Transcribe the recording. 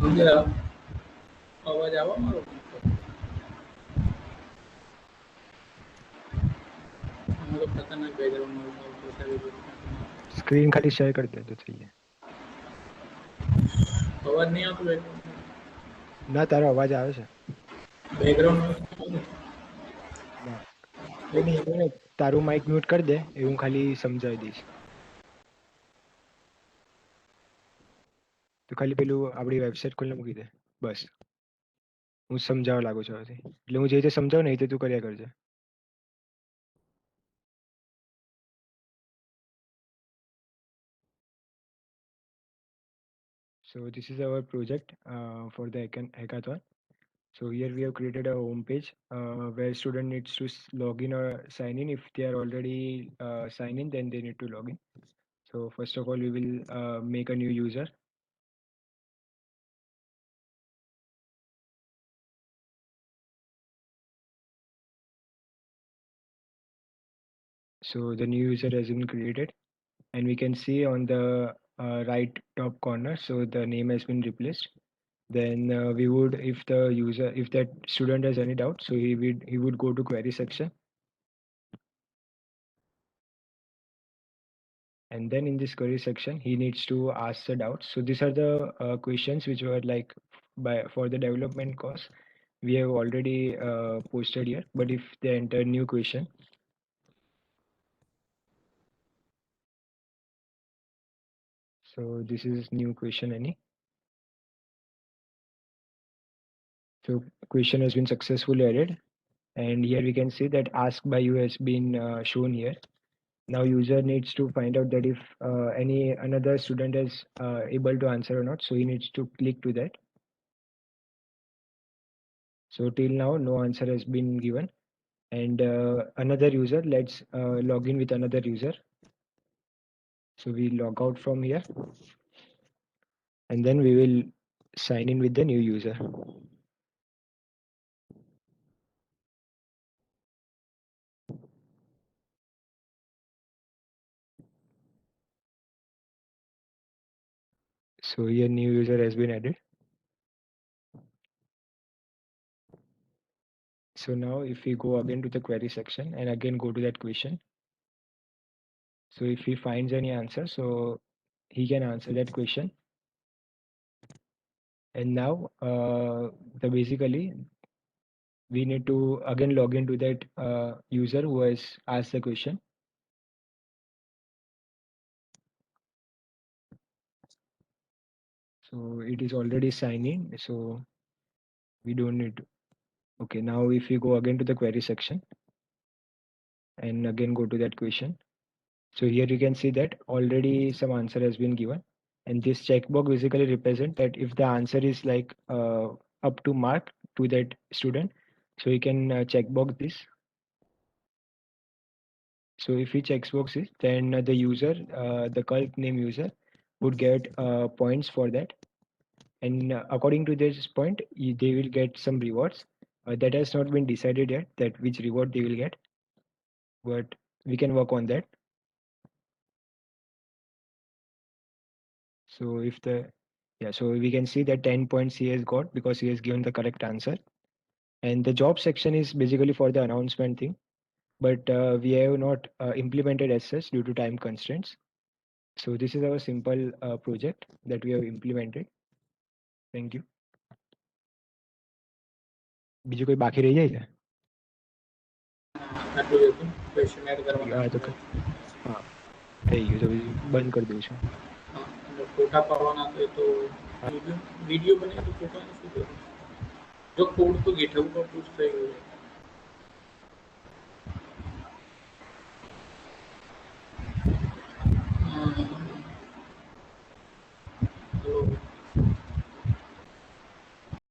मुझे अवाज आवा मारो हमको पता नहीं बैकग्राउंड में कैसा भी स्क्रीन खाली शेयर कर दे तो सही है अवाज नहीं आता बैकग्राउंड ના તારો અવાજ આવે છે ના કોઈ નહીં એવું નહીં તારું માઇક મ્યુટ કરી દે એ હું ખાલી સમજાવી દઈશ તો ખાલી પેલું આપણી વેબસાઇટ ખોલીને મૂકી દે બસ હું સમજાવવા લાગુ છું હવેથી એટલે હું જે રીતે સમજાવું ને એ રીતે તું કર્યા કરજે So this is our project for the hackathon. So here we have created a home page where student needs to log in or sign in. If they are already signed in, then they need to log in. So first of all, we will make a new user. So the new user has been created and we can see on the right top corner, so the name has been replaced. Then we would, if that student has any doubt, so he would go to query section. And then in this query section, he needs to ask the doubts. So these are the questions which were like for the development course. We have already posted here, but if they enter new question, so this is new question any. So question has been successfully added. And here we can see that ask by you has been shown here. Now user needs to find out that if another student is able to answer or not. So he needs to click to that. So till now, no answer has been given. And another user, let's log in with another user. So we log out from here. And then we will sign in with the new user. So here new user has been added. So now if we go again to the query section and again go to that question. So if he finds any answer, so he can answer that question. And now basically we need to again log into that user who has asked the question. So it is already signed in, so we don't need to. Okay, now if we go again to the query section and again go to that question. So here you can see that already some answer has been given, and this checkbox basically represent that if the answer is like up to mark to that student, so you can checkbox this. So if he checkbox it, then the user, the cult name user, would get points for that. And according to this point, they will get some rewards. That has not been decided yet, that which reward they will get, but we can work on that. So if so we can see that 10 points he has got because he has given the correct answer. And the job section is basically for the announcement thing, but we have not implemented as such due to time constraints. So this is our simple project that we have implemented. Thank you. બીજું કોઈ બાકી રહી જાય છે? Question add કરવાના હા થઈ ગયું તો બંધ કરી દઉં છું. ફોટા પાડવાના છે તો વિડીયો બને તો ફોટાનું શું કરું? જો કોડ તો GitHub પર પુશ થઈ ગયો છે.